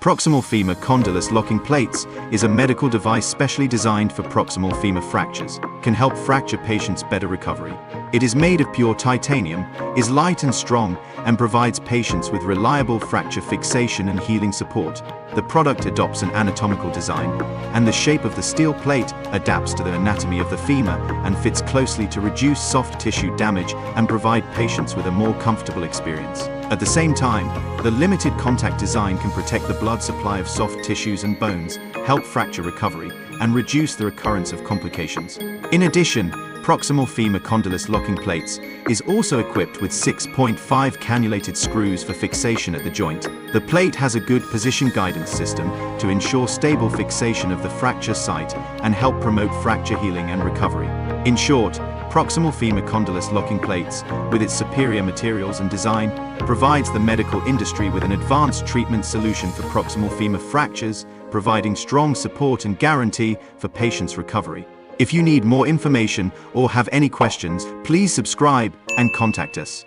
Proximal femur condylus locking plates is a medical device specially designed for proximal femur fractures, can help fracture patients better recovery. It is made of pure titanium, is light and strong, and provides patients with reliable fracture fixation and healing support. The product adopts an anatomical design, and the shape of the steel plate adapts to the anatomy of the femur and fits closely to reduce soft tissue damage and provide patients with a more comfortable experience. At the same time, the limited contact design can protect the blood supply of soft tissues and bones, help fracture recovery, and reduce the recurrence of complications. In addition, proximal femur condylus locking plates is also equipped with 6.5 cannulated screws for fixation at the joint. The plate has a good position guidance system to ensure stable fixation of the fracture site and help promote fracture healing and recovery. In short, proximal femur condylus locking plates, with its superior materials and design, provides the medical industry with an advanced treatment solution for proximal femur fractures, providing strong support and guarantee for patients' recovery. If you need more information or have any questions, please subscribe and contact us.